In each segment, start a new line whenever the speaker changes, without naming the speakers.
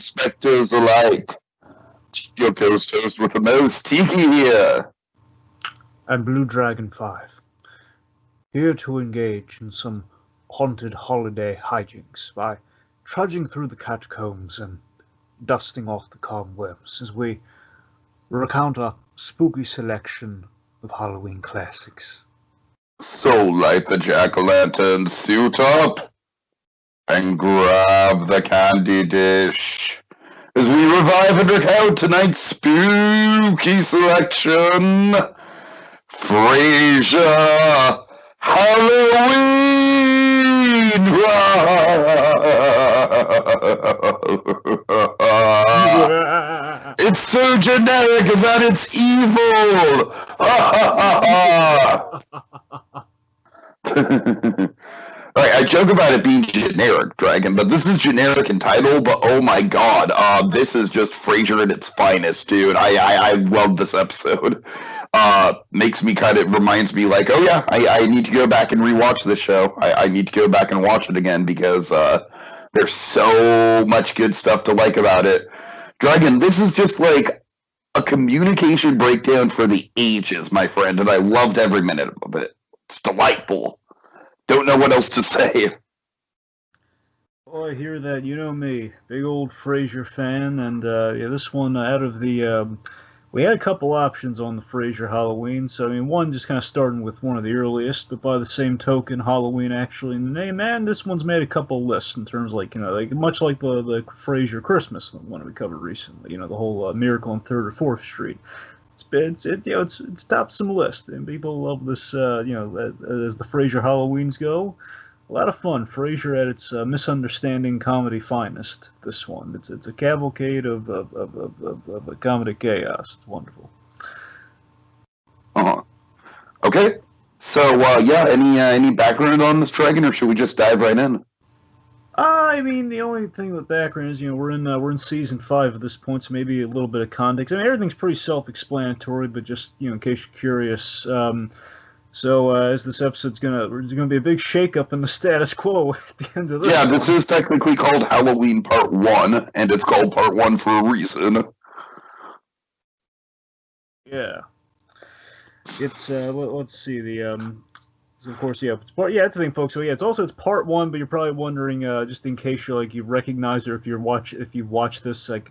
specters alike. Your ghost host with the most, Tiki here.
And Blue Dragon 5, here to engage in some haunted holiday hijinks by trudging through the catacombs and dusting off the cobwebs as we recount a spooky selection of Halloween classics.
So light the jack-o'-lantern, suit up, and grab the candy dish as we revive and recount tonight's spooky selection. Frasier Halloween! It's so generic that it's evil! Alright, I joke about it being generic, Dragon, but this is generic in title, but oh my god, this is just Frasier at its finest, dude. I love this episode. Reminds me like, oh yeah, I need to go back and rewatch this show. I need to go back and watch it again because there's so much good stuff to like about it. Dragon, this is just like a communication breakdown for the ages, my friend, and I loved every minute of it. It's delightful. Don't know what else to say.
Oh, I hear that. You know me, big old Frasier fan, and this one out of the we had a couple options on the Frasier Halloween. So I mean, one just kind of starting with one of the earliest, but by the same token, Halloween actually in the name. And this one's made a couple lists in terms of like much like the Frasier Christmas one we covered recently. The whole Miracle on 3rd or 4th Street. It's topped some lists, and people love this. As the Frasier Halloweens go, a lot of fun. Frasier at its misunderstanding comedy finest. This one, it's a cavalcade of comedic chaos. It's wonderful.
Okay. So any background on this, Dragon, or should we just dive right in?
I mean, the only thing with background is, we're in season 5 at this point, so maybe a little bit of context. I mean, everything's pretty self-explanatory, but just in case you're curious. As this episode's there's gonna be a big shakeup in the status quo at the end of this.
Yeah, this is technically called Halloween Part 1, and it's called Part 1 for a reason.
Yeah. It's let's see the. So of course, yeah, it's the thing, folks. So yeah, it's part 1, but you're probably wondering, just in case you recognize it, if you watch this, like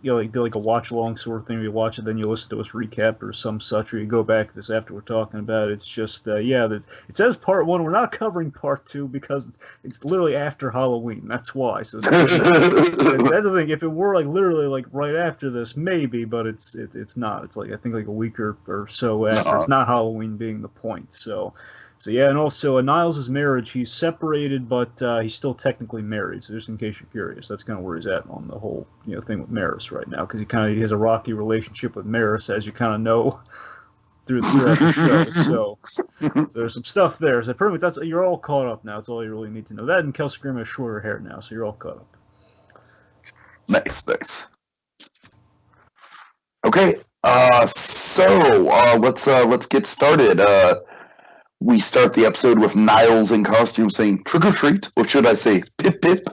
do like a watch along sort of thing. You watch it, then you listen to us recap or some such, or you go back to this after we're talking about it. It's just it says part 1. We're not covering part 2 because it's literally after Halloween. That's why. So that's the thing. If it were like literally like right after this, maybe, but it's not. It's like I think like a week or so after. It's not Halloween being the point. So yeah, and also Niles' marriage, he's separated, but he's still technically married. So just in case you're curious, that's kind of where he's at on the whole thing with Maris right now, because he has a rocky relationship with Maris, as you kind of know throughout the show. So there's some stuff there. So pretty much you're all caught up now. That's all you really need to know. That and Kelsey Grammer has shorter hair now, so you're all caught up.
Nice. Okay, let's get started. We start the episode with Niles in costume saying trick or treat, or should I say pip pip?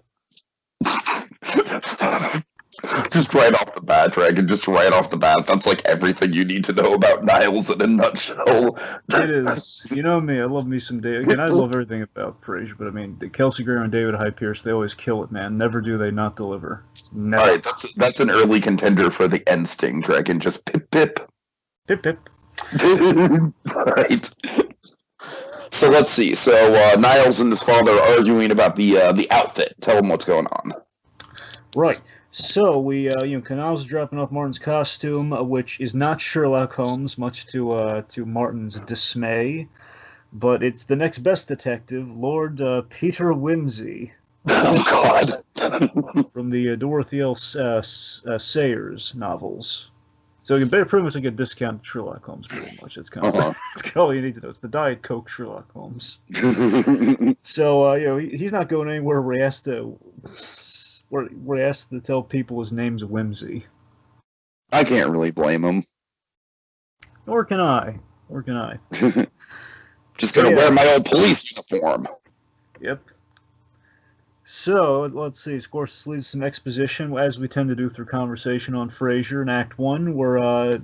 Just right off the bat, Dragon, that's like everything you need to know about Niles in a nutshell.
It is. You know me, I love me some David. Again, I love everything about Frasier, but I mean, Kelsey Grammer and David Hyde Pierce, they always kill it, man. Never do they not deliver. Never.
All right, that's an early contender for the end sting, Dragon. Just pip pip.
Pip pip.
All right. So let's see. So Niles and his father are arguing about the outfit. Tell them what's going on.
Right. So we, Niles is dropping off Martin's costume, which is not Sherlock Holmes, much to Martin's dismay, but it's the next best detective, Lord Peter Wimsey.
Oh God!
From the Dorothy L. Sayers novels. So you can pretty much get a discount to Sherlock Holmes, pretty much. That's kind of that's all you need to know. It's the Diet Coke Sherlock Holmes. So he's not going anywhere where he has to tell people his name's Whimsy.
I can't really blame him.
Nor can I.
Just gonna wear my old police uniform.
Yep. So let's see. Of course, this leads to some exposition, as we tend to do through conversation on Frasier in Act One, where oh,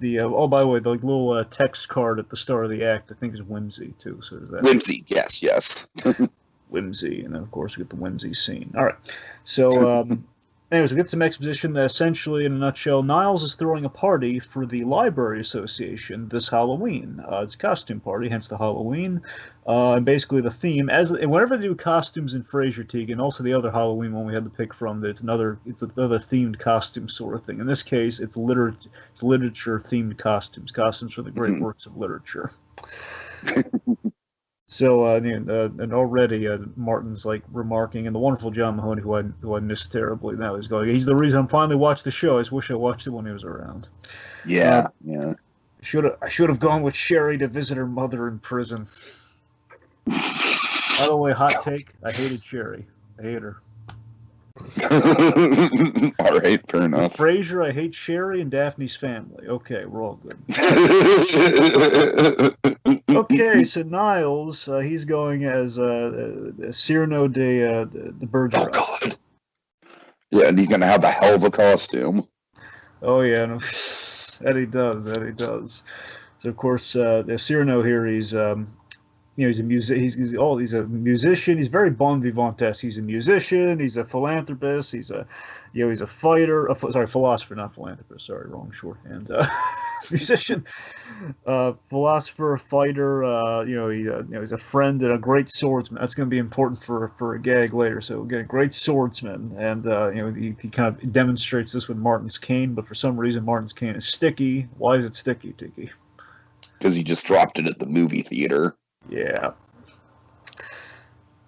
by the way, the little text card at the start of the act, I think, is whimsy too. So there's that.
Whimsy, yes.
Whimsy, and then of course we get the whimsy scene. All right. So anyways, we get some exposition that essentially, in a nutshell, Niles is throwing a party for the Library Association this Halloween. It's a costume party, hence the Halloween. And basically the theme, and whenever they do costumes in Frasier, Teague, and also the other Halloween one we had to pick from, it's another themed costume sort of thing. In this case, it's literature themed costumes for the great works of literature. So, and already Martin's like remarking, and the wonderful John Mahoney, who I miss terribly now, is going, he's the reason I'm finally watched the show. I just wish I watched it when he was around.
Yeah.
I should have gone with Sherry to visit her mother in prison. By the way, hot take, I hated Sherry. I hate her.
All right, fair enough.
Frasier, I hate Sherry, and Daphne's family. Okay, we're all good. Okay, so Niles, he's going as Cyrano de Bergerac.
Oh, God. Yeah, and he's going to have a hell of a costume.
Oh, yeah. No, Eddie does. So, of course, Cyrano here, he's he's a musician. He's very bon vivant-esque. He's a musician. He's a philanthropist. He's a fighter. Philosopher, not philanthropist. Sorry, wrong shorthand. Musician, philosopher, fighter. He's a friend and a great swordsman. That's going to be important for a gag later. So again, great swordsman, and he kind of demonstrates this with Martin's cane. But for some reason, Martin's cane is sticky. Why is it sticky, Tiki?
Because he just dropped it at the movie theater.
Yeah.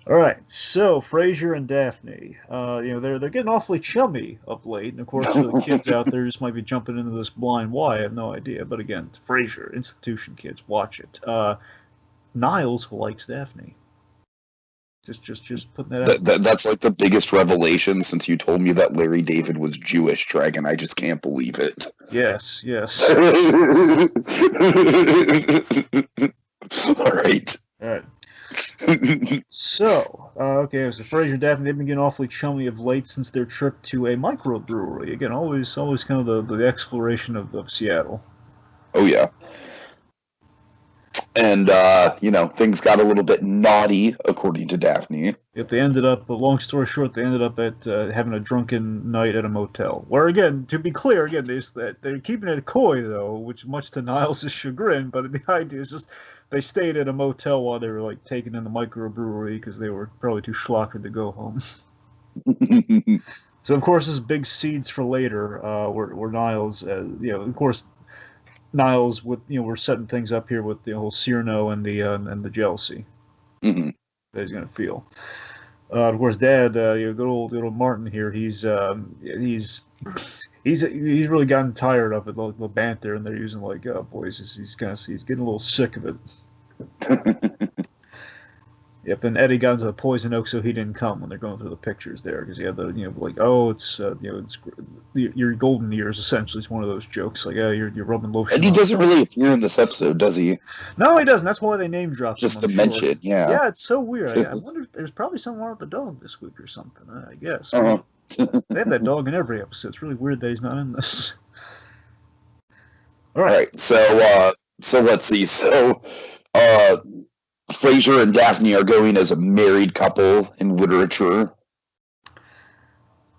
All right. So Frasier and Daphne, they're getting awfully chummy of late, and of course, for the kids out there just might be jumping into this blind. Why? I have no idea. But again, Frasier, institution kids, watch it. Niles likes Daphne. Just putting that out.
That's like the biggest revelation since you told me that Larry David was Jewish, Dragon. I just can't believe it.
Yes.
All right.
So, so Frasier and Daphne, they've been getting awfully chummy of late since their trip to a microbrewery. Again, always kind of the exploration of Seattle.
Oh, yeah. And, things got a little bit naughty, according to Daphne.
If they ended up, long story short, they ended up at having a drunken night at a motel. Where, again, to be clear, they're keeping it coy, though, which much to Niles' chagrin, but the idea is just they stayed at a motel while they were, like, taking in the microbrewery because they were probably too schlockered to go home. So, of course, this is big seeds for later, where Niles, of course, Niles we're setting things up here with the whole Cyrano and the jealousy that he's gonna feel. Of course, Dad, good old Martin here. He's really gotten tired of it, the banter, and they're using boys. He's getting a little sick of it. Yep, and Eddie got into the poison oak, so he didn't come when they're going through the pictures there because he had the it's your golden years essentially. It's one of those jokes you're rubbing lotion.
And he doesn't really appear in this episode, does he?
No, he doesn't. That's why they name dropped him.
Just to mention, yeah.
Yeah, it's so weird. I wonder if there's probably something wrong with the dog this week or something. I guess they have that dog in every episode. It's really weird that he's not in this. All right.
So let's see. So Frasier and Daphne are going as a married couple in literature.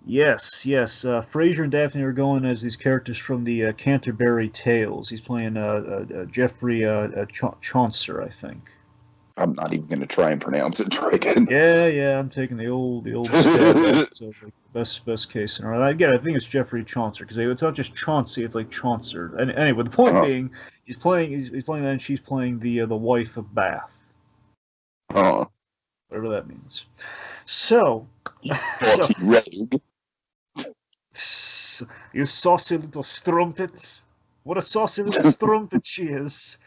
Yes. Frasier and Daphne are going as these characters from the Canterbury Tales. He's playing Geoffrey Chaucer, I think.
I'm not even going to try and pronounce it, Dragon.
Yeah. I'm taking the old stab. So best case scenario. Again, I think it's Geoffrey Chaucer because it's not just Chauncey; it's like Chaucer. And anyway, the point being, he's playing that, and she's playing the wife of Bath. Whatever that means. So, you saucy little strumpet. What a saucy little strumpet she is.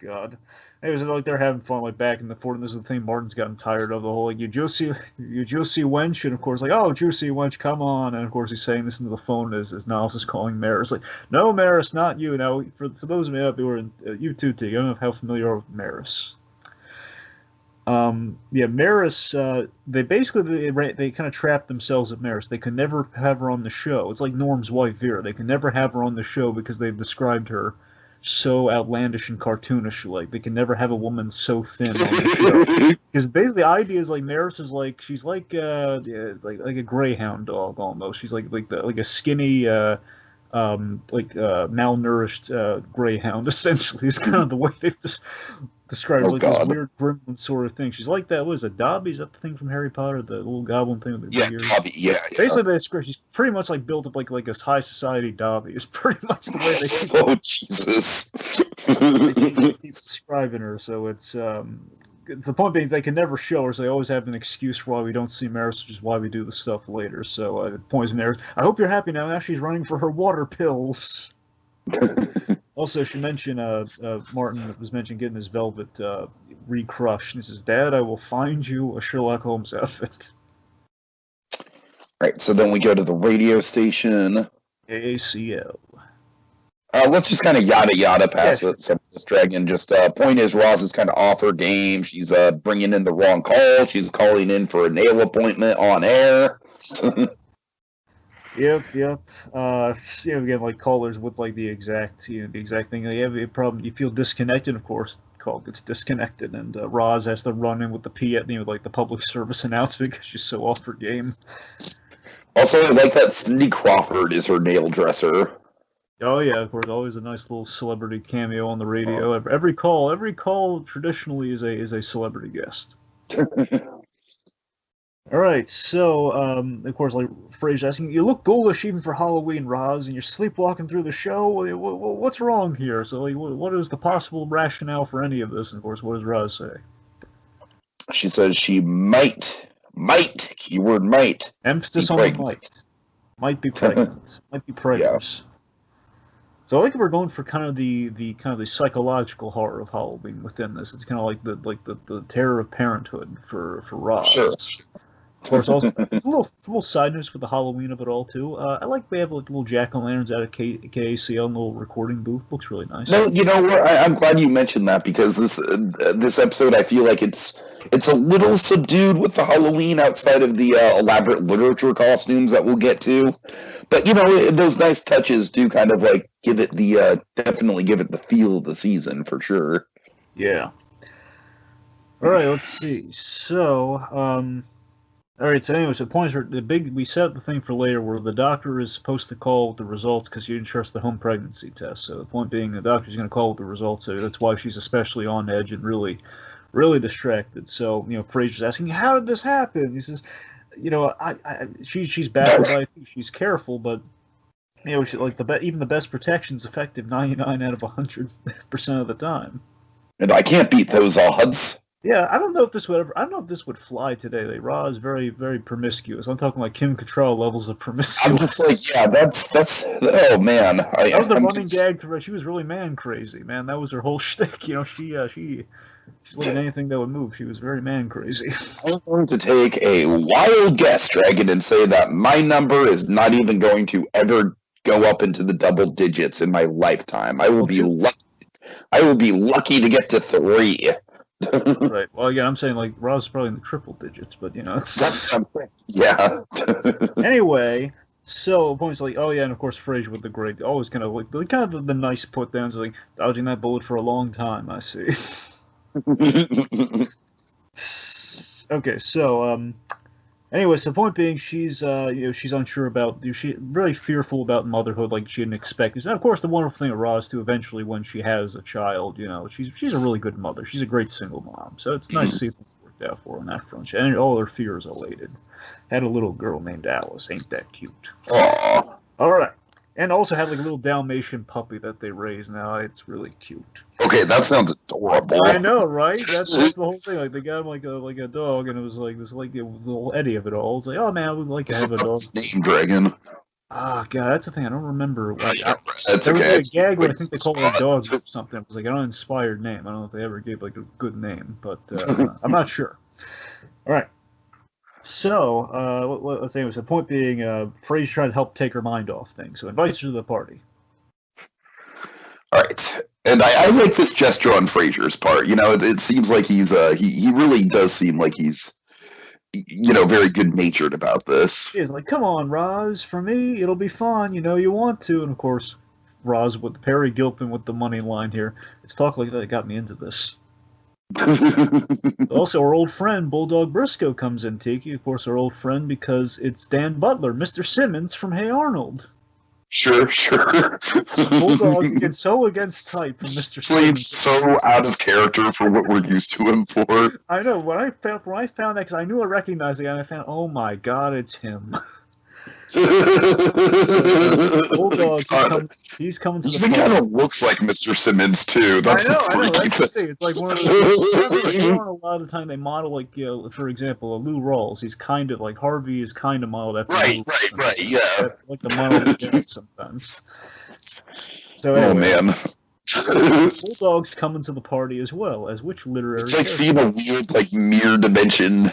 God. Anyways, they're having fun, back in the fort, and this is the thing Martin's gotten tired of, the whole, you juicy wench, and of course, oh, juicy wench, come on, and of course he's saying this into the phone as Niles is calling Maris, no, Maris, not you. Now, for those of you who are in, you too, Tig, I don't know how familiar you are with Maris. Yeah, Maris. They kind of trapped themselves at Maris. They could never have her on the show. It's like Norm's wife Vera. They can never have her on the show because they've described her so outlandish and cartoonish. Like they can never have a woman so thin on the show. Because basically, the idea is like Maris is like she's yeah, like a greyhound dog almost. She's like a skinny malnourished greyhound. Essentially, is kind of the way they've described
Oh
like this
God.
weird gremlin sort of thing. She's like that. What is it? Dobby? Is that the thing from Harry Potter? The little goblin thing with the
Yeah,
big ears?
Bobby. Yeah, yeah.
Basically, they describe she's pretty much like built up like a high society Dobby. Is pretty much the way they keep,
Oh Jesus.
they keep describing her. So it's the point being they can never show her, so they always have an excuse for why we don't see Maris, which is why we do the stuff later. So the point is Maris. I hope you're happy now. Now she's running for her water pills. Also, she mentioned Martin was mentioned getting his velvet recrushed. And he says, "Dad, I will find you a Sherlock Holmes outfit."
Right, so then we go to the radio station.
AACL.
Let's just kind of yada yada past it. So this dragon just point is Roz is kind of off her game. She's bringing in the wrong call. She's calling in for a nail appointment on air.
Yep. Again, like callers with like the exact thing. They have a problem. You feel disconnected, of course. Call gets disconnected, and Roz has to run in with the like the public service announcement because she's so off her game.
Also, I like that Cindy Crawford is her nail dresser.
Oh yeah, of course, always a nice little celebrity cameo on the radio. Every call traditionally is a celebrity guest. All right, so of course, like Frasier asking, you look ghoulish even for Halloween, Roz, and you're sleepwalking through the show. What's wrong here? So, like, what is the possible rationale for any of this? And of course, what does Roz say?
She says she might, keyword might.
Emphasis on the might be pregnant, might be preggers. Yeah. So I think we're going for kind of the psychological horror of Halloween within this. It's kind of like the terror of parenthood for Roz.
Sure.
Of course, also it's a little side news with the Halloween of it all too. I like we have like little jack-o'-lanterns out of KACL in the little recording booth. Looks really nice.
No, you know what? I'm glad you mentioned that because this episode I feel like it's a little subdued with the Halloween outside of the elaborate literature costumes that we'll get to. But you know, those nice touches do kind of like give it the definitely give it the feel of the season for sure.
Yeah. All right, let's see. So, all right, so anyways, the points are we set up the thing for later where the doctor is supposed to call with the results because you didn't trust the home pregnancy test. So the point being the doctor's going to call with the results. So that's why she's especially on edge and really, really distracted. So, you know, Frasier's asking, how did this happen? He says, you know, she's baffled by it. She's careful, but, you know, even the best protection's effective 99 out of 100% of the time.
And I can't beat those odds.
Yeah, I don't know if this would fly today. Like, Raw is very, very promiscuous. I'm talking like Kim Cattrall levels of promiscuous.
I'm just like, yeah, that's oh man.
That was the running gag through. She was really man crazy, man. That was her whole shtick. You know, she looked at anything that would move. She was very man crazy.
I'm going to take a wild guess, Dragon, and say that my number is not even going to ever go up into the double digits in my lifetime. I will be lucky to get to 3.
Right. Well, again, I'm saying like Rob's probably in the triple digits, but you know,
that's something. Yeah.
Anyway, so points like, oh yeah, and of course Frasier with the great, always kind of like the nice put downs, like dodging that bullet for a long time. I see. Okay, so anyway, so the point being, she's she's unsure about, she's really fearful about motherhood, like she didn't expect. And of course, the wonderful thing of Roz too, eventually when she has a child, you know, she's a really good mother. She's a great single mom, so it's nice to see things worked out for her on that front. And all her fears allayed. Had a little girl named Alice. Ain't that cute?
Aww.
All right. And also had like a little Dalmatian puppy that they raised. Now it's really cute.
Okay, that sounds adorable.
I know, right? That's the whole thing. Like they got him like a dog, and it was like this like a little Eddie of it all. It's like, oh man, I would like to have a dog.
Name Dragon.
Ah, God, that's the thing. I don't remember. Like,
that's
there
okay.
was a gag where I think they called it a dog or something. It was like an uninspired name. I don't know if they ever gave like a good name, but I'm not sure. All right. So, let's say, the point being, Frasier trying to help take her mind off things, so invites her to the party.
All right, And I like this gesture on Frasier's part. It seems like he really does seem like he's very good natured about this.
He's like, come on, Roz, for me, it'll be fun. You know you want to. And of course, Roz with Perry Gilpin with the money line here. It's talk like that got me into this. Also, our old friend Bulldog Briscoe comes in, Tiki. Of course, our old friend because it's Dan Butler, Mr. Simmons from Hey Arnold.
Sure.
Bulldog gets so against type from Mr. Simmons.
So out of character for what we're used to him for. I
know. When I found that, because I knew I recognized the guy, and I found, oh my god, it's him. Bulldog, he's coming to the
party. He kind of looks like Mr. Simmons too. That's
I know. That's the thing. It's like one of those. A lot of the time they model like, for example, Lou Rawls. He's kind of like Harvey is kind of modeled after.
Right. Yeah.
Like the model sometimes. So anyway,
oh man.
Bulldog's coming to the party as well as which literary?
It's like seeing a weird mirror dimension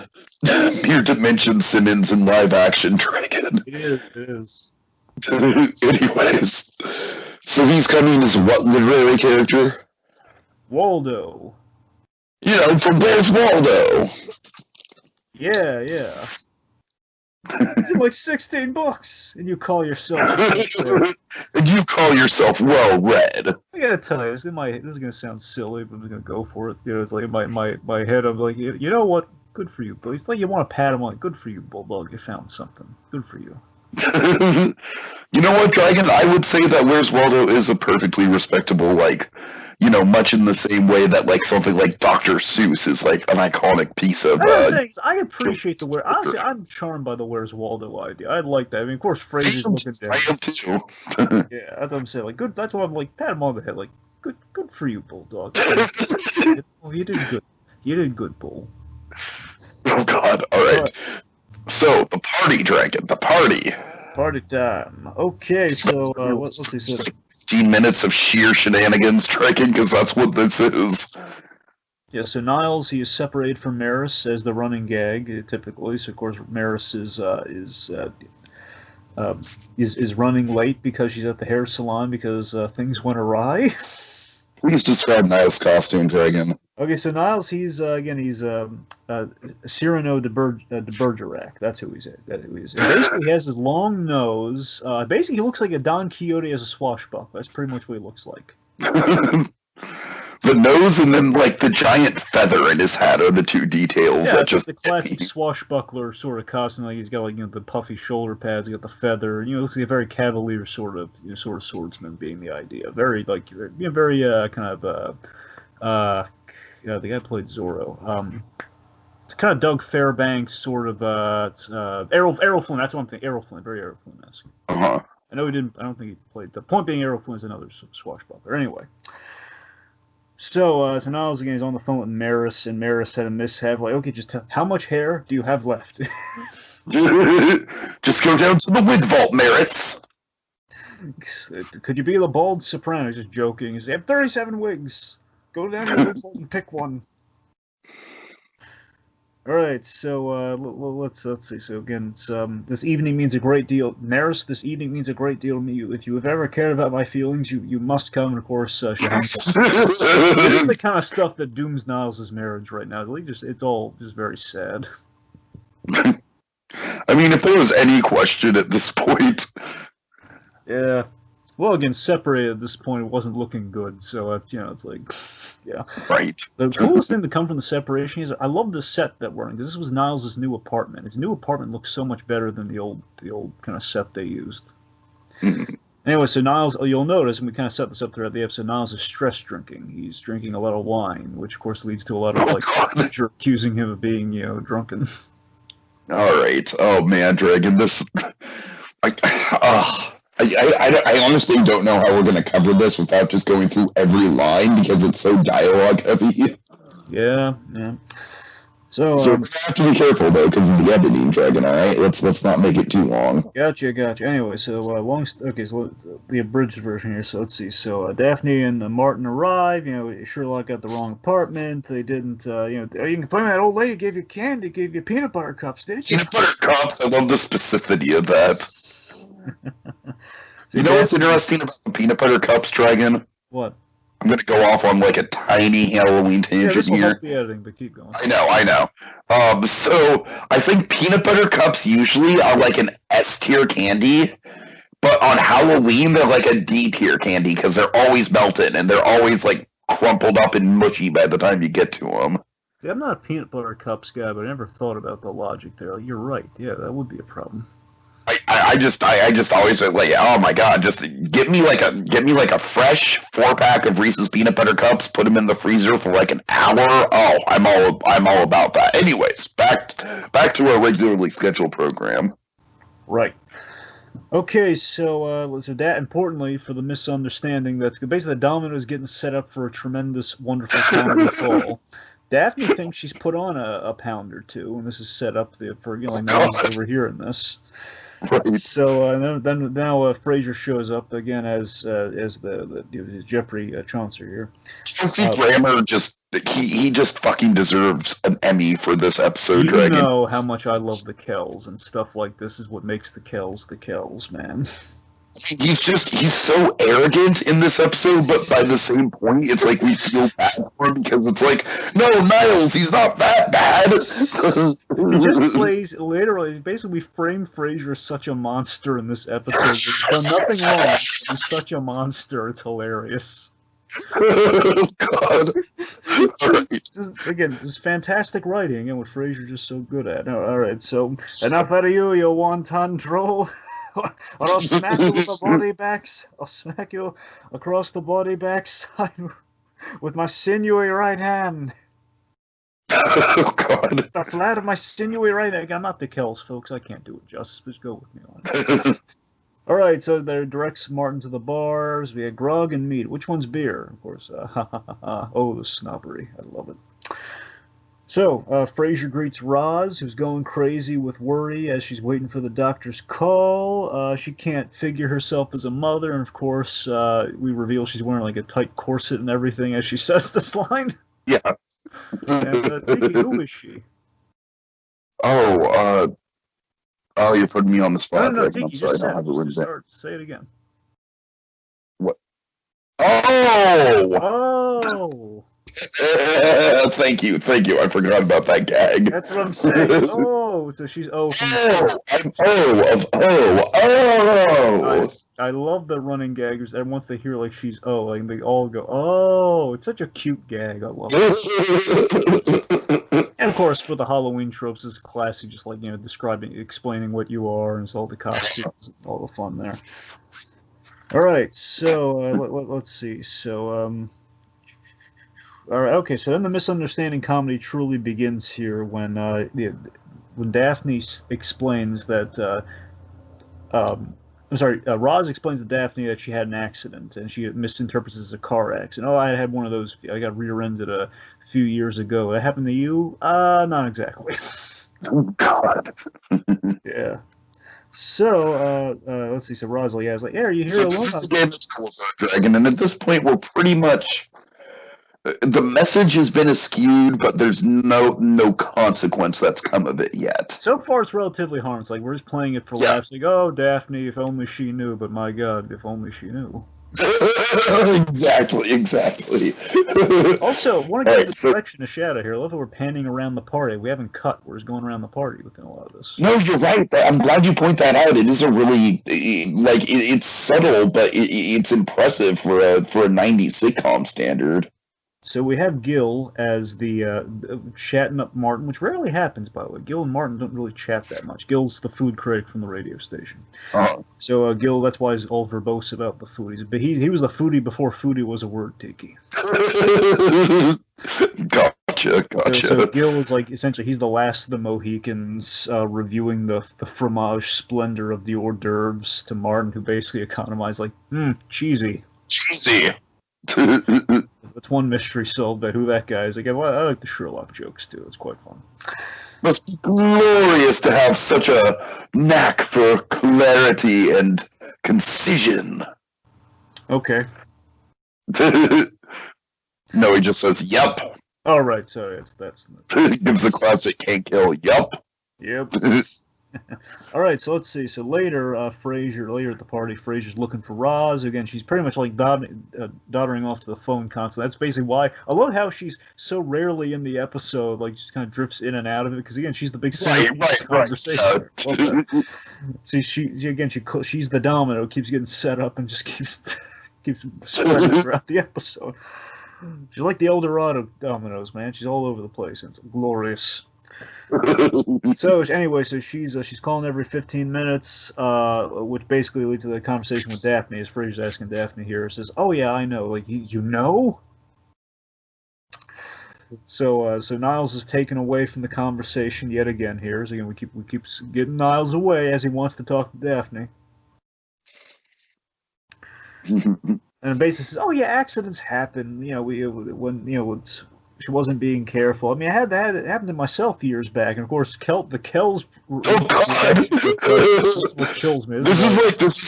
Simmons in live action Dragon.
It is.
Anyways, so he's coming as what literary character?
Waldo.
From Where's Waldo?
Yeah. It's like $16, and you call yourself.
And you call yourself well read.
I gotta tell you, this is gonna sound silly, but I'm gonna go for it. It's like in my head. I'm like, you know what? Good for you, but it's like you want to pat him like, good for you, Bulldog. You found something. Good for you.
You know what, Dragon? I would say that Where's Waldo is a perfectly respectable, much in the same way that something like Dr. Seuss is an iconic piece of.
I appreciate the where. Honestly, I'm charmed by the Where's Waldo idea. I like that. I mean, of course, Frasier's looking down.
I am too.
Yeah, that's what I'm saying. Good. That's why I'm pat him on the head. Good for you, Bulldog. You did good. You did good, Bull.
Oh God! All right. So the party, Dragon. The party.
Party time. Okay, so let's see. So
15 minutes of sheer shenanigans, Dragon, because that's what this is.
Yeah. So Niles, he is separated from Maris as the running gag typically. So of course Maris is running late because she's at the hair salon because things went awry.
Please describe Niles' costume, Dragon.
Okay, so Niles, he's Cyrano de Bergerac. That's who he's. Basically, he has his long nose. Basically, he looks like a Don Quixote as a swashbuckler. That's pretty much what he looks like.
The nose and then the giant feather in his hat are the two details that just
the classic swashbuckler sort of costume. Like he's got the puffy shoulder pads, he's got the feather. Looks like a very cavalier sort of swordsman being the idea. Very very kind of the guy played Zorro. It's kind of Doug Fairbanks sort of Errol Flynn. That's one thing. Errol Flynn, very Errol Flynn-esque.
Uh-huh.
I know he didn't. I don't think he played. The point being, Errol Flynn is another swashbuckler. Anyway. So Niles again is on the phone with Maris, and Maris had a mishap. Okay, just tell how much hair do you have left?
Just go down to the wig vault, Maris.
Could you be the bald soprano? Just joking. He's, I have 37 wigs. Go down to the wig vault and pick one. All right, so let's see. So again, it's, this evening means a great deal. Maris, this evening means a great deal to me. If you have ever cared about my feelings, you must come. And of course, this is the kind of stuff that dooms Niles' marriage right now. It's all just very sad.
I mean, if there was any question at this point.
Yeah. Well, again, separated at this point, it wasn't looking good. So it's it's like, yeah.
Right.
The coolest thing to come from the separation is I love the set that we're in because this was Niles' new apartment. His new apartment looks so much better than the old kind of set they used. Anyway, so Niles, you'll notice, and we kind of set this up throughout the episode. Niles is stress drinking. He's drinking a lot of wine, which of course leads to a lot of accusing him of being drunken.
All right. Oh man, Dragon, this. I honestly don't know how we're going to cover this without just going through every line because it's so dialogue heavy.
Yeah. So
we have to be careful though because of the editing, Dragon. All right, let's not make it too long.
Gotcha. Anyway, so so the abridged version here. So let's see. So Daphne and Martin arrive. Sherlock got the wrong apartment. They didn't. You can complain that old lady gave you candy, gave you peanut butter cups, didn't you?
Peanut butter cups. I love the specificity of that. What's interesting about the peanut butter cups, Dragon?
What?
I'm gonna go off on like a tiny Halloween
Yeah,
tangent
this will
here.
help the editing, but keep going.
I know. So I think peanut butter cups usually are like an S tier candy, but on Halloween they're like a D tier candy because they're always melted and they're always like crumpled up and mushy by the time you get to them.
See, I'm not a peanut butter cups guy, but I never thought about the logic there. You're right. Yeah, that would be a problem.
I just always like, oh my god, just get me like a fresh 4-pack of Reese's peanut butter cups, put them in the freezer for like an hour. Oh, I'm all about that. Anyways, back to our regularly scheduled program.
Right. Okay, so that importantly for the misunderstanding, that's basically the domino is getting set up for a tremendous, wonderful comedy fall. Daphne thinks she's put on a pound or two, and this is set up for like no one's overhearing this.
Right.
So then now Frasier shows up again as the Jeffrey Chaucer here.
Kelsey Grammer he just fucking deserves an Emmy for this episode.
You
Dragon.
know how much I love the Kells, and stuff like this is what makes the Kells, man.
He's so arrogant in this episode, but by the same point, it's like we feel bad for him because it's like, no, Niles, he's not that bad.
He just plays literally. Basically, we frame Frasier as such a monster in this episode. He's done nothing wrong. He's such a monster. It's hilarious.
Oh, God.
Again, this fantastic writing, and what Frasier just so good at. All right, so enough out of you wonton troll. Or I'll smack you with the body backs. I'll smack you across the body backside with my sinewy right hand.
Oh, God.
The flat of my sinewy right hand. I'm not the Kells, folks. I can't do it justice. Just go with me on it. All right, so there directs Martin to the bars. We had grog and mead. Which one's beer? Of course. Oh, the snobbery. I love it. So, Frasier greets Roz, who's going crazy with worry as she's waiting for the doctor's call. She can't figure herself as a mother, and of course, we reveal she's wearing like a tight corset and everything as she says this line.
Yeah.
And Tiki, who is she?
Oh, you're putting me on the spot.
No,
Tiki,
I'm sorry, I don't have it written down. Say it again.
What? Oh!
Oh!
Thank you. I forgot about that gag.
That's what I'm saying. Oh, so she's O from the
I'm O of O.
I love the running gaggers, and once they hear like she's O, like they all go, oh, it's such a cute gag. I love it. And of course, for the Halloween tropes, it's classic, just like, explaining what you are, and it's all the costumes, all the fun there. All right, so let's see. So, all right, okay. So then the misunderstanding comedy truly begins here when Daphne explains that. I'm sorry. Roz explains to Daphne that she had an accident and she misinterprets it as a car accident. Oh, I had one of those. I got rear-ended a few years ago. That happened to you? Not exactly.
Oh, God.
Yeah. So let's see. So Rosalie is like, "Yeah, are you here alone?"
This is a game that's Telephone Dragon, and at this point, we're pretty much. The message has been eschewed, but there's no consequence that's come of it yet.
So far, it's relatively harmless. Like, we're just playing it for laughs. Like, oh, Daphne, if only she knew. But my God, if only she knew.
Exactly.
Also, I want to give the direction to Shadow here. I love that we're panning around the party. We haven't cut. We're just going around the party within a lot of this.
No, you're right. I'm glad you point that out. It is a really it's subtle, but it's impressive for a '90s sitcom standard.
So we have Gil as the chatting up Martin, which rarely happens, by the way. Gil and Martin don't really chat that much. Gil's the food critic from the radio station.
Oh.
So Gil, that's why he's all verbose about the food. He was the foodie before foodie was a word, Tiki.
Gotcha.
So Gil is like, essentially, he's the last of the Mohicans, reviewing the fromage splendor of the hors d'oeuvres to Martin, who basically economized like, cheesy. That's one mystery solved by who that guy is. Like, I like the Sherlock jokes too. It's quite fun.
Must be glorious to have such a knack for clarity and concision.
Okay.
No, he just says, "Yep."
All right, so that's
Gives the classic "can't kill." Yep.
All right, so let's see. So later, later at the party, Frasier's looking for Roz. Again, she's pretty much like doddering off to the phone constantly. That's basically why I love how she's so rarely in the episode. Like, just kind of drifts in and out of it because again, she's the big conversation. See, she's the domino, keeps getting set up and just keeps spreading throughout the episode. She's like the Eldorado dominoes, man. She's all over the place. And it's glorious. So anyway, so she's calling every 15 minutes, which basically leads to the conversation with Daphne. As Frasier's asking Daphne here, says, "Oh yeah, I know. Like you know." So Niles is taken away from the conversation yet again here. So again, we keep getting Niles away as he wants to talk to Daphne. And basically says, "Oh yeah, accidents happen. You know, she wasn't being careful. I mean, I had that. It happened to myself years back. And of course, the Kells.
Oh God!
This is what kills me.
This is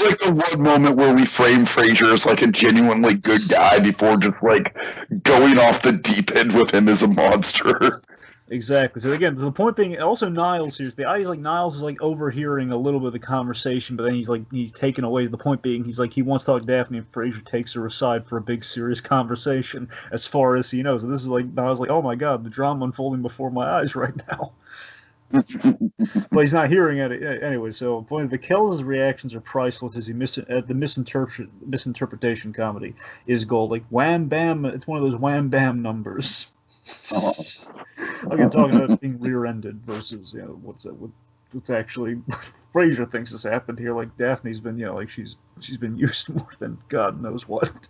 like the one moment where we frame Frasier as like a genuinely good guy before just like going off the deep end with him as a monster.
Exactly. So again, the point being, also Niles here's Niles is like overhearing a little bit of the conversation, but then he's taken away. The point being, he wants to talk to Daphne, and Frasier takes her aside for a big serious conversation as far as he knows. And this is like Niles like, oh my God, the drama unfolding before my eyes right now. But he's not hearing it anyway. So the point of the Kells' reactions are priceless as the misinterpretation comedy is gold. Like wham bam, it's one of those wham bam numbers. Again, talking about being rear-ended versus what's actually Frasier thinks has happened here. Like Daphne's been she's been used more than God knows what.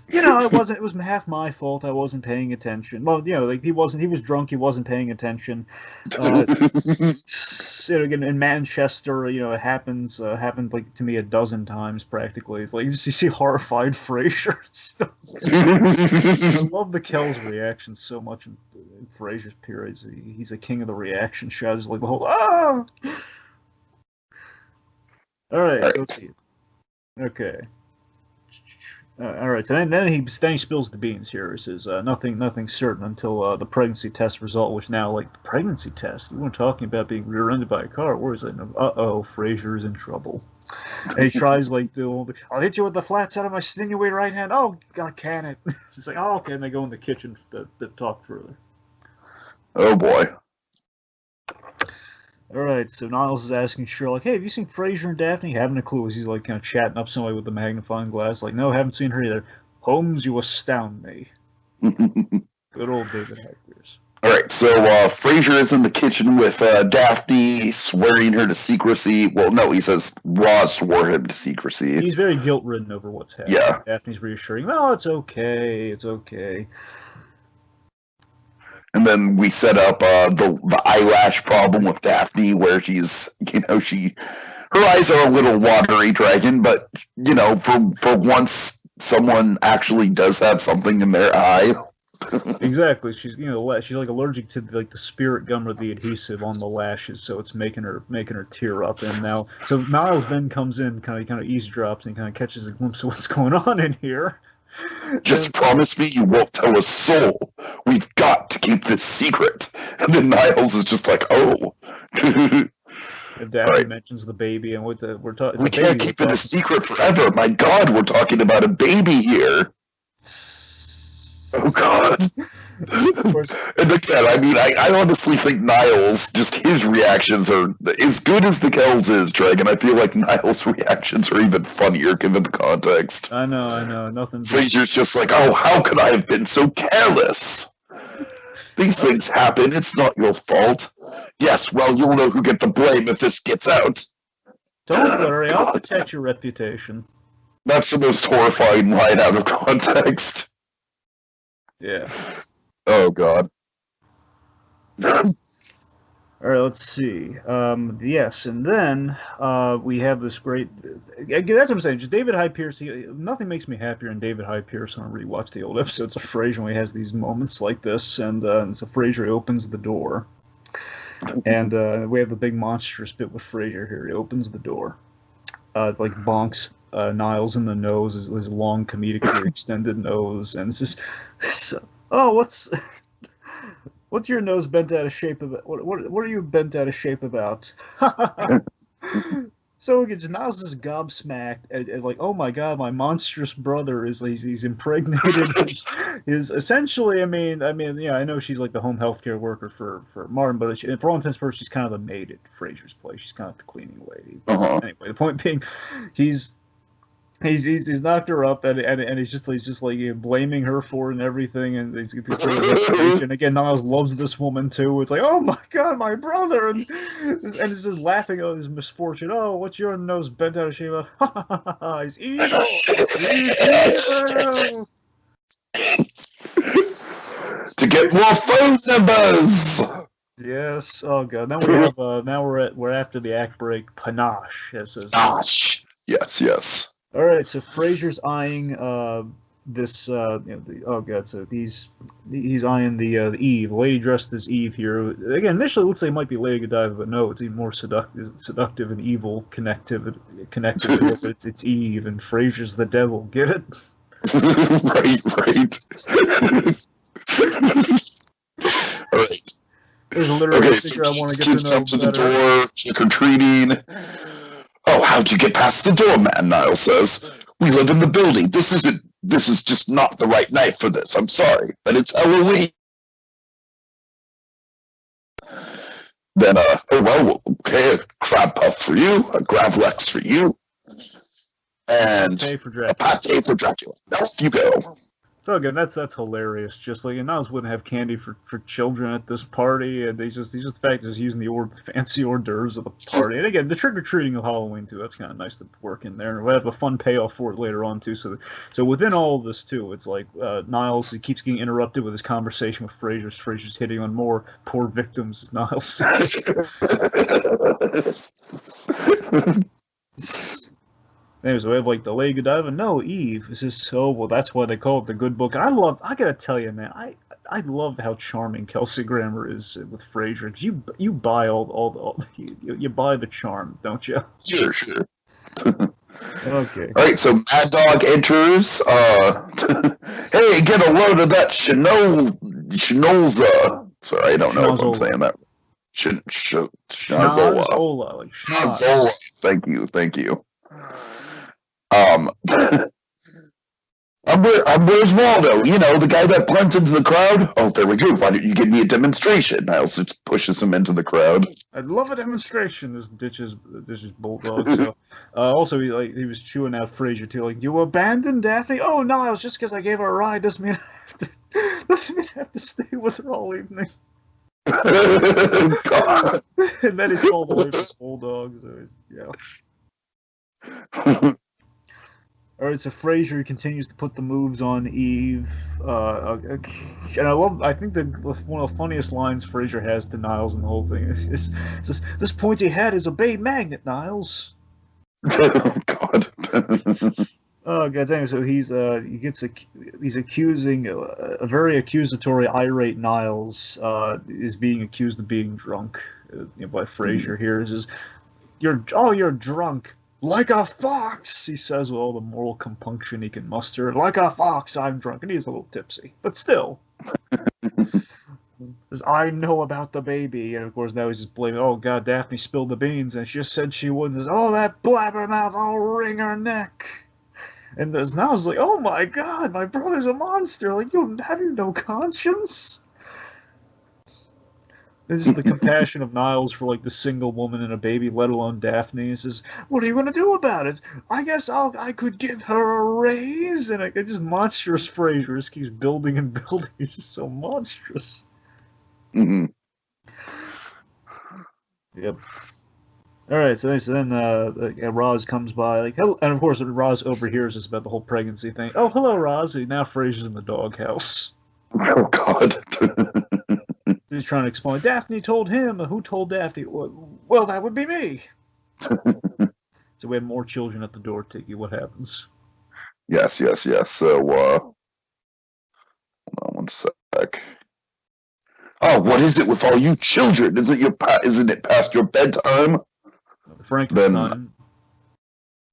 It was half my fault. I wasn't paying attention. Well, he was drunk. He wasn't paying attention. Again, in Manchester, it happened like to me a dozen times practically. It's like you see horrified Frasier. I love the Kells reaction so much in Frasier's periods. He's a king of the reaction shot. It's like the whole ah. All right, so let's see. Okay. All right, so then he spills the beans here. He says nothing certain until the pregnancy test result, which now the pregnancy test. You weren't talking about being rear-ended by a car. Where is it? Frasier is in trouble. And he tries I'll hit you with the flat side of my sinewy right hand. Oh God, can it? He's like, oh okay, and they go in the kitchen to talk further.
Oh boy.
All right, so Niles is asking Sherlock, "Hey, have you seen Frasier and Daphne?" Having a clue as he's kind of chatting up somebody with the magnifying glass. Like, no, haven't seen her either. Holmes, you astound me. Good old David Hypers.
All right, so Frasier is in the kitchen with Daphne, swearing her to secrecy. Well, no, he says Roz swore him to secrecy.
He's very guilt-ridden over what's happening.
Yeah.
Daphne's reassuring, "Well, it's okay, it's okay."
And then we set up the eyelash problem with Daphne, where she's, her eyes are a little watery, Dragon, but for once, someone actually does have something in their eye.
Exactly. She's she's like allergic to the spirit gum or the adhesive on the lashes, so it's making her tear up. And now, so Niles then comes in, kind of eavesdrops and kind of catches a glimpse of what's going on in here.
Just promise me you won't tell a soul. We've got to keep this secret. And then Niles is just like, oh.
And Daphne mentions the baby and we're talking.
We can't keep it a secret forever. My God, we're talking about a baby here. Oh God. And again, I honestly think Niles, just his reactions are as good as the Kells is, Dragon. I feel like Niles' reactions are even funnier given the context.
I know, nothing.
Frasier's just like, oh, how could I have been so careless? These things happen. It's not your fault. Yes, well, you'll know who gets the blame if this gets out.
Don't worry, I'll protect your reputation.
That's the most horrifying line out of context.
Yeah.
Oh, God.
All right, let's see. Yes, and then we have this great... That's what I'm saying. Just David Hyde Pierce. Nothing makes me happier than David Hyde Pierce when I rewatch the old episodes of Frasier when he has these moments like this. And so Frasier opens the door. And we have the big monstrous bit with Frasier here. He opens the door. Bonks Niles in the nose, his long comedically extended nose. And it's just... oh, what's... What's your nose bent out of shape about? What are you bent out of shape about? So Niles is gobsmacked and like, oh my god, my monstrous brother is he's impregnated his essentially. Yeah, I know she's like the home healthcare worker for Martin, but for all intents and purposes, she's kind of the maid at Frasier's place. She's kind of the cleaning lady.
Uh-huh.
Anyway, the point being, he's he's knocked her up and he's just like blaming her for it and everything and he's for the reputation. Again, Niles loves this woman too. It's like, oh my god, my brother, and it's just laughing at his misfortune. Oh, what's your nose bent out of shape? He's evil. He's evil.
To get more phone numbers.
Yes. Oh god. Then we have now we're after the act break. Panache. Yes.
Gosh. Yes.
All right, so Frasier's eyeing this. Oh god, so he's eyeing the Eve, the lady dressed as Eve here. Again, initially it looks like it might be Lady Godiva, but no, it's even more seductive and evil connected. It's Eve, and Frasier's the devil. Get it?
Right. All right.
There's a literary figure I want to get to know
to
better.
The door, trick-or-treating. Oh, how'd you get past the door, man? Niles says. We live in the building. This is just not the right night for this. I'm sorry, but it's Halloween. Then, oh well, okay, a crab puff for you, a gravlex for you, and
Pay for
a
Dracula.
pate for Dracula. Now off you go.
So again, that's hilarious. Just like, and Niles wouldn't have candy for children at this party, and he's just the fact he's using the fancy hors d'oeuvres of the party. And again, the trick or treating of Halloween too. That's kind of nice to work in there. And we'll have a fun payoff for it later on too. So within all of this too, it's like Niles, he keeps getting interrupted with his conversation with Frasier. Frasier's hitting on more poor victims, as Niles says. Anyways, we have like the Lady Godiva. No, Eve. This is so well. That's why they call it the Good Book. I gotta tell you, man. I love how charming Kelsey Grammer is with Frasier. You buy you buy the charm, don't you?
Sure.
Okay.
All right, so Mad Dog enters. Hey, get a load of that Schnolza. Sorry, I don't know if I'm saying that.
Schnozola, like schnoz.
Thank you. Where's Waldo? You know, the guy that blends into the crowd? Oh, very good. Why don't you give me a demonstration? Niles just pushes him into the crowd.
I'd love a demonstration. This ditches Bulldog. So, also, he was chewing out Frasier too. Like, you abandoned Daphne? Oh no, it was just because I gave her a ride. Doesn't mean I have to stay with her all evening.
God.
And then he's called away from Bulldog. So yeah. All right, so Frasier continues to put the moves on Eve, and I think one of the funniest lines Frasier has to Niles in the whole thing is, "This pointy head is a Bay Magnet, Niles."
Oh God.
Oh God, dang! So he's accusing a very accusatory, irate Niles is being accused of being drunk by Frasier. Here, he says, "You're drunk." Like a fox, he says with all the moral compunction he can muster. Like a fox, I'm drunk. And he's a little tipsy. But still. Says, I know about the baby. And of course now he's just blaming, oh God, Daphne spilled the beans and she just said she wouldn't. Says, oh, that blabbermouth, I'll wring her neck. And now it's like, oh my God, my brother's a monster. Like, have you no conscience? This is the compassion of Niles for like the single woman and a baby, let alone Daphne. He says, "What are you gonna do about it? I guess I could give her a raise." And it just monstrous Frasier just keeps building and building. He's just so monstrous.
Mm-hmm.
Yep. All right, so then Roz comes by, like, hello, and of course Roz overhears us about the whole pregnancy thing. Oh, hello, Roz. And now Frasier's in the doghouse.
Oh God.
He's trying to explain. Daphne told him. Who told Daphne? Well, that would be me. So we have more children at the door, Tiki. What happens?
Yes. So, hold on one sec. Oh, what is it with all you children? Isn't it past your bedtime?
Frankenstein.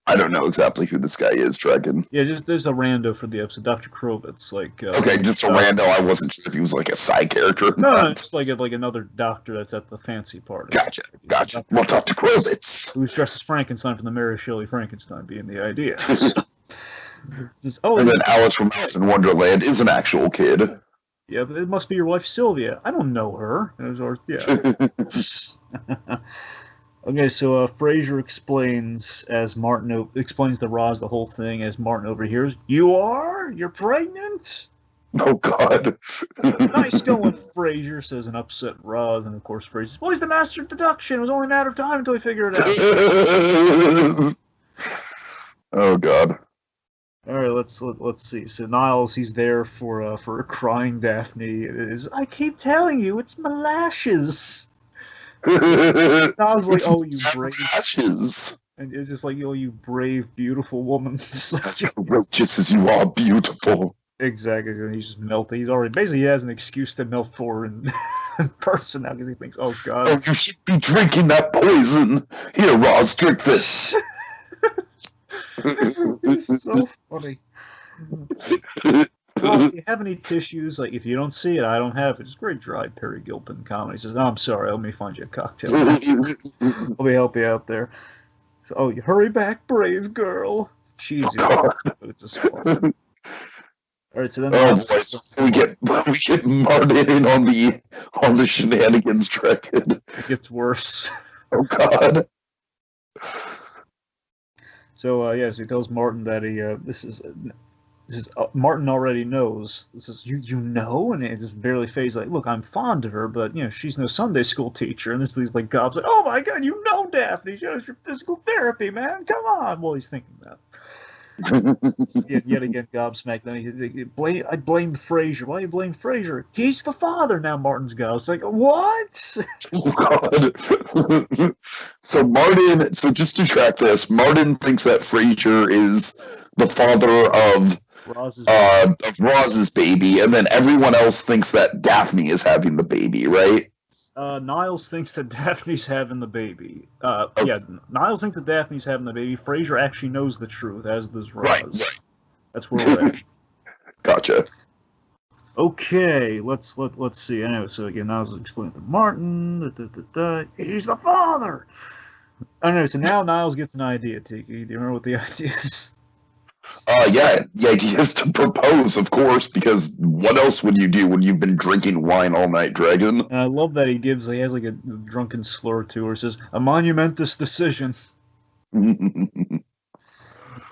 I don't know exactly who this guy is, Dragon.
Yeah, just there's a rando for the episode, Dr. Krovitz. Like
Okay, just a rando. I wasn't sure if he was like a side character.
No, it's like another doctor that's at the fancy party.
Gotcha. Well, Dr. Krovitz,
who's dressed as Frankenstein from the Mary Shelley Frankenstein being the idea.
And then Alice from Alice in Wonderland is an actual kid.
Yeah, but it must be your wife Sylvia. I don't know her. Okay, so Frasier explains as Martin explains to Roz the whole thing as Martin overhears. You are? You're pregnant?
Oh God!
Nice going, Frasier, says an upset Roz, and of course Frasier says, "Well, he's the master of deduction. It was only a matter of time until he figured it out."
Oh God!
All right, let's see. So Niles, he's there for a crying Daphne. It is. I keep telling you, it's my lashes. Niles like, oh, you brave
lashes.
And it's just like, oh, you brave, beautiful woman.
As roaches as you are beautiful.
Exactly, and he's just melting. He's already basically he has an excuse to melt for in person now because he thinks, "Oh God,
oh, you should be drinking that poison." Here, Roz, drink this.
It's so funny. Well, if you have any tissues, like if you don't see it, I don't have it. It's very dry Perry Gilpin comedy. He says, "Oh, I'm sorry, let me find you a cocktail. Let me help you out there." So, oh, you hurry back, brave girl. Cheesy, but it's just fun. All right, so then
boy, so we get Martin in on the shenanigans Dragon.
It gets worse.
Oh God.
So so he tells Martin that this is Martin already knows. This is you know, and it just barely fades like, look, I'm fond of her, but she's no Sunday school teacher, and this is like Gob's like, oh my God, you know Daphne, she does your physical therapy, man, come on. Well, he's thinking that. Yet again, gobsmacked. I blamed Frasier. Why you blame Frasier? He's the father now. Martin's go. It's like what?
Oh God. So just to track this, Martin thinks that Frasier is the father of Roz's baby, and then everyone else thinks that Daphne is having the baby, right?
Niles thinks that Daphne's having the baby. Yeah, Niles thinks that Daphne's having the baby. Frasier actually knows the truth, as does Roz.
Right.
That's where we're at.
Gotcha.
Okay, let's see. Anyway, so again, Niles is explaining to Martin. He's the father. Anyway, so now Niles gets an idea. Tiki, do you remember what the idea is?
Yeah, the idea is to propose, of course, because what else would you do when you've been drinking wine all night, Dragon?
And I love that he has like a drunken slur too, where it says, a monumentous decision.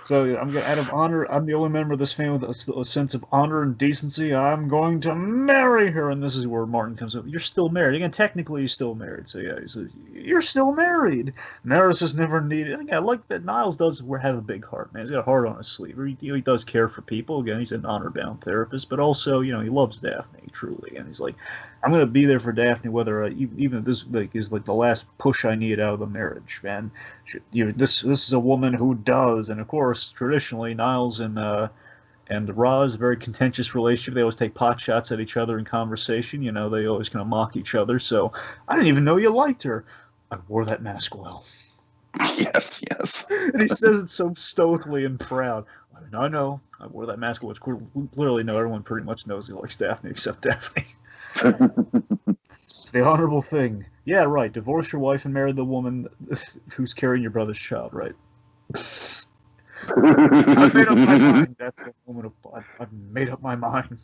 So out of honor, I'm the only member of this family with a sense of honor and decency. I'm going to marry her, and this is where Martin comes up. You're still married. Again, technically, you're still married. So yeah, he says you're still married. Marriage is never needed. And again, I like that Niles does have a big heart, man. He's got a heart on his sleeve. He does care for people. Again, he's an honor-bound therapist, but also he loves Daphne truly, and he's like, I'm going to be there for Daphne, whether even if this is like the last push I need out of the marriage, man. This is a woman who does, and of course, traditionally, Niles and Roz, a very contentious relationship. They always take pot shots at each other in conversation. They always kind of mock each other. So I didn't even know you liked her. I wore that mask well.
Yes.
And he says it so stoically and proud. I know. I wore that mask well. Which clearly, no, everyone pretty much knows he likes Daphne except Daphne. It's the honorable thing. Yeah, right. Divorce your wife and marry the woman who's carrying your brother's child, right? I've made up my mind. That's the moment of I've made up my mind.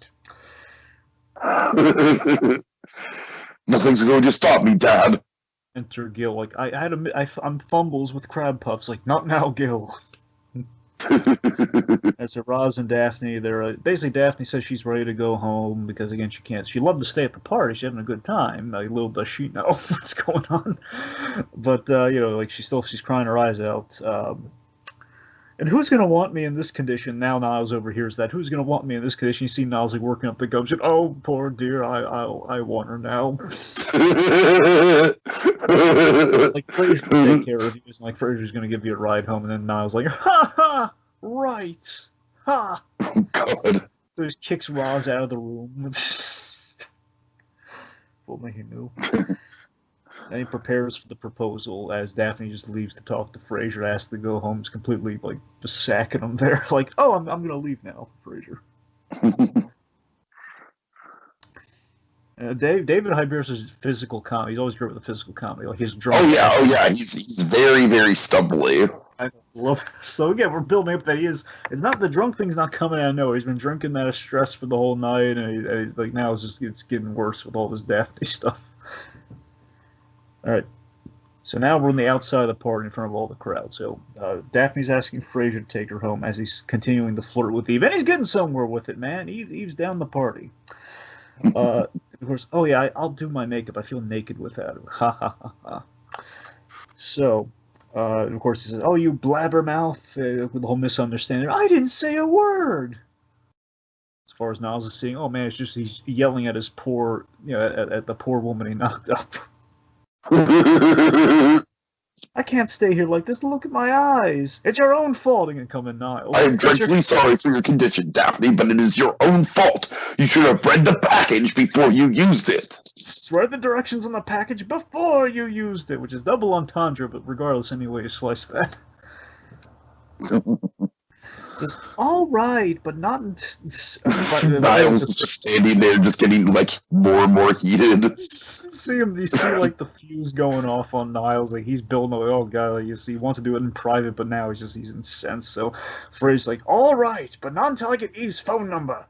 Nothing's going to stop me, Dad.
Enter Gil. Like I'm fumbles with crab puffs. Like not now, Gil. As a Roz and Daphne, they're basically Daphne says she's ready to go home because again she can't. She loved to stay at the party. She's having a good time. Little does she know what's going on. But like she's crying her eyes out. And who's gonna want me in this condition? Now Niles overhears that. Who's gonna want me in this condition? You see Niles like working up the gumption. Oh, poor dear, I want her now. Like Frasier will take care of you. It's like Frasier's gonna give you a ride home, and then Niles like, ha ha, right, ha.
Oh God.
So he just kicks Roz out of the room. If only he knew. Then he prepares for the proposal as Daphne just leaves to talk to Frasier, asks to go home, is completely like just sacking him there. Like, oh, I'm gonna leave now, Frasier. David Hyde is physical comedy. He's always great with the physical comedy. Like his drunk.
Oh yeah. He's very, very stumbly.
I love so again. We're building up that he is. It's not the drunk thing's not coming out of nowhere. He's been drinking that of stress for the whole night, and he's like now it's getting worse with all this Daphne stuff. All right. So now we're on the outside of the party in front of all the crowd. So Daphne's asking Frasier to take her home as he's continuing to flirt with Eve, and he's getting somewhere with it, man. Eve's down the party. Of course, oh yeah, I'll do my makeup. I feel naked without it. Ha ha ha ha. So, of course, he says, "Oh, you blabbermouth," with the whole misunderstanding. I didn't say a word. As far as Niles is seeing, oh man, it's just he's yelling at his poor, at the poor woman he knocked up. I can't stay here like this. Look at my eyes. It's your own fault. And come in, Niles.
I am dreadfully sorry for your condition, Daphne, but it is your own fault. You should have read the package before you used it.
Read the directions on the package before you used it, which is double entendre, but regardless, any way you slice that. Says, all right, but not.
Niles is just standing there, just getting like more and more heated.
You see like the fuse going off on Niles. Like he's building. Like, oh god, like, you see, he wants to do it in private, but now he's incensed. So Frasier's like, all right, but not until I get Eve's phone number.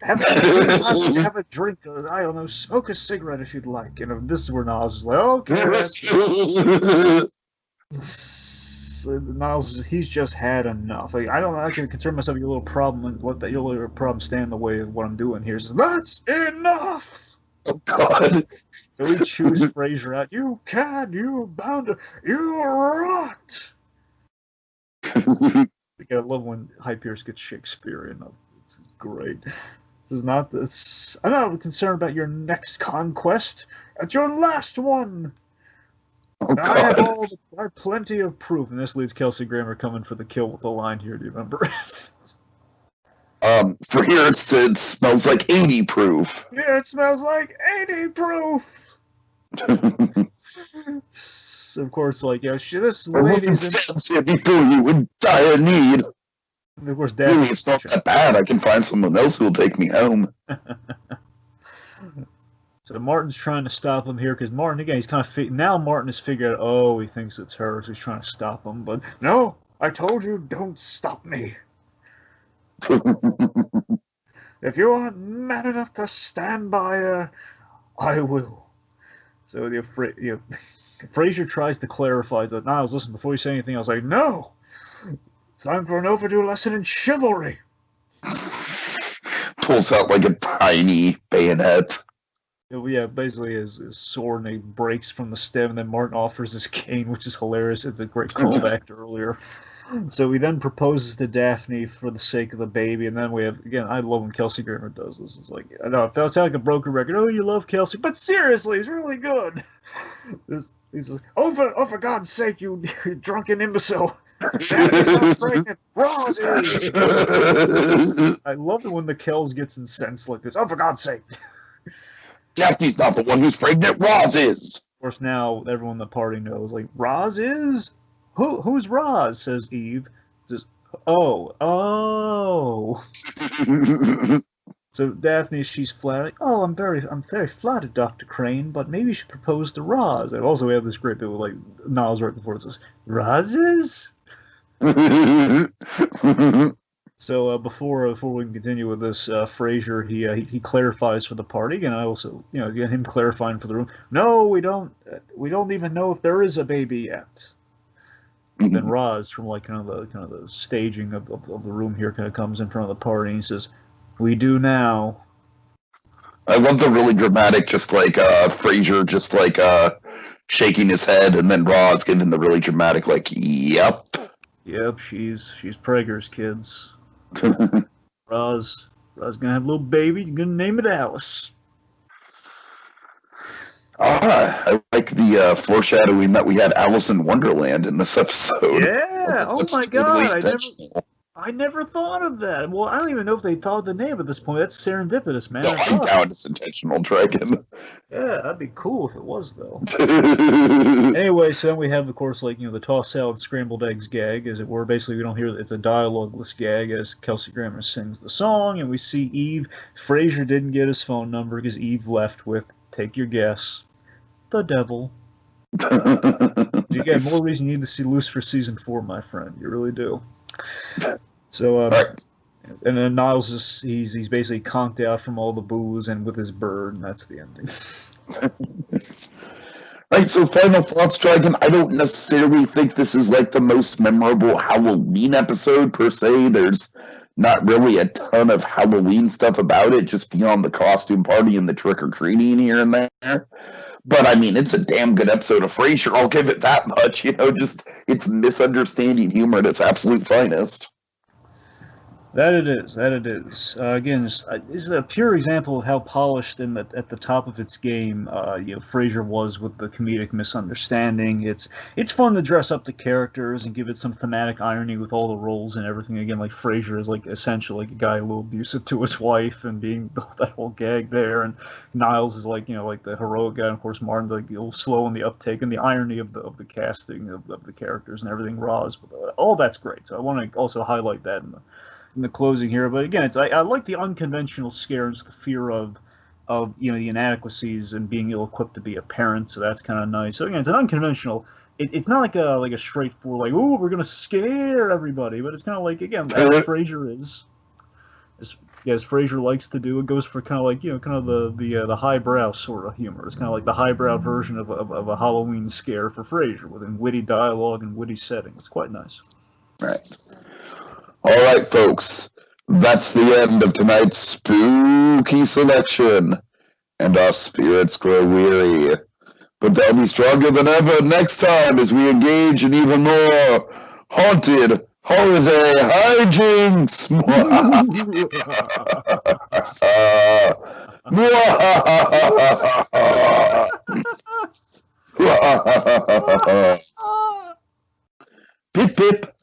Have a drink, or I don't know, smoke a cigarette if you'd like. And this is where Niles is like, okay. Niles, he's just had enough. Like, I can concern myself with your little problem and let that your little problem stand in the way of what I'm doing here. He says, that's enough!
Oh, God.
So he chews Frasier out. You cad, you bounder, you rot! I love when High Pierce gets Shakespearean. It's great. This is not this. I'm not concerned about your next conquest. It's your last one!
Oh,
I have plenty of proof, and this leads Kelsey Grammer coming for the kill with the line here. Do you remember?
For here it smells like 80 proof.
Yeah, it smells like 80 proof. Of course, like this lady's
here before you in dire need.
And of course,
really, it's not that bad. I can find someone else who will take me home.
So Martin's trying to stop him here because Martin, again, he's kind of now Martin has figured out, oh, he thinks it's her, so he's trying to stop him. But no, I told you, don't stop me. If you aren't man enough to stand by her, I will. So Frasier tries to clarify that. Niles, listen, before you say anything else, like, no, it's time for an overdue lesson in chivalry.
Pulls out like a tiny bayonet.
Yeah, basically his sword, and he breaks from the stem, and then Martin offers his cane, which is hilarious. It's a great callback to earlier. So he then proposes to Daphne for the sake of the baby, and then we have, again, I love when Kelsey Grammer does this. It's like, I know, it sounds like a broken record. Oh, you love Kelsey, but seriously, he's really good. He's like, oh, for God's sake, you drunken imbecile. Daphne's not pregnant. Roz is. I love it when the Kells gets incensed like this. Oh, for God's sake.
Daphne's not the one who's pregnant. Roz is.
Of course, now everyone in the party knows. Like, Roz is? Who's Roz? Says Eve. Says, oh. So Daphne, she's flattered. Like, oh, I'm very flattered, Dr. Crane. But maybe you should propose to Roz. And also, we have this great bit with like Niles right before it says, Roz is. So before we can continue with this, Frasier he clarifies for the party, and I also again him clarifying for the room. No, we don't even know if there is a baby yet. And then Roz from like kind of the staging of the room here kind of comes in front of the party, and he says, "We do now."
I love the really dramatic, just like Frasier, just like shaking his head, and then Roz giving the really dramatic, like, "Yep."
Yep, she's Prager's kids. Roz gonna have a little baby. You're gonna name it Alice.
I like the foreshadowing that we had Alice in Wonderland in this episode.
Yeah. Oh my God! I never thought of that. Well, I don't even know if they thought of the name at this point. That's serendipitous, man.
No,
That's
I
awesome.
doubt it's intentional, Dragon.
Yeah, that'd be cool if it was, though. Anyway, so then we have, of course, like, the tossed salad, scrambled eggs gag, as it were. Basically, we don't hear it's a dialogueless gag as Kelsey Grammer sings the song, and we see Eve. Frasier didn't get his phone number because Eve left with, take your guess, the devil. You get more reason you need to see Lucifer season 4, my friend. You really do. So,
Right.
and then Niles is he's basically conked out from all the booze and with his bird, and that's the ending.
Right, so final thoughts, Dragon. I don't necessarily think this is like the most memorable Halloween episode per se. There's not really a ton of Halloween stuff about it, just beyond the costume party and the trick or treating here and there. But I mean, it's a damn good episode of Frasier. I'll give it that much. Just it's misunderstanding humor at its absolute finest.
That it is. That it is. Again, this is a pure example of how polished and at the top of its game, Frasier was with the comedic misunderstanding. It's fun to dress up the characters and give it some thematic irony with all the roles and everything. Again, like Frasier is like essentially like a guy a little abusive to his wife and being that whole gag there, and Niles is like like the heroic guy, and of course Martin like a little slow in the uptake and the irony of the casting of the characters and everything. Raws, but all that's great. So I want to also highlight that in the closing here. But again, I like the unconventional scares, the fear of the inadequacies and being ill-equipped to be a parent. So that's kind of nice. So again, it's an unconventional. It's not like a straightforward like, oh, we're gonna scare everybody, but it's kind of like, again, as Frasier is, as Frasier likes to do. It goes for kind of like kind of the highbrow sort of humor. It's kind of like the highbrow version of a Halloween scare for Frasier, within witty dialogue and witty setting. It's quite nice.
Right. All right, folks. That's the end of tonight's spooky selection, and our spirits grow weary. But they'll be stronger than ever next time as we engage in even more haunted holiday hijinks. Pip pip.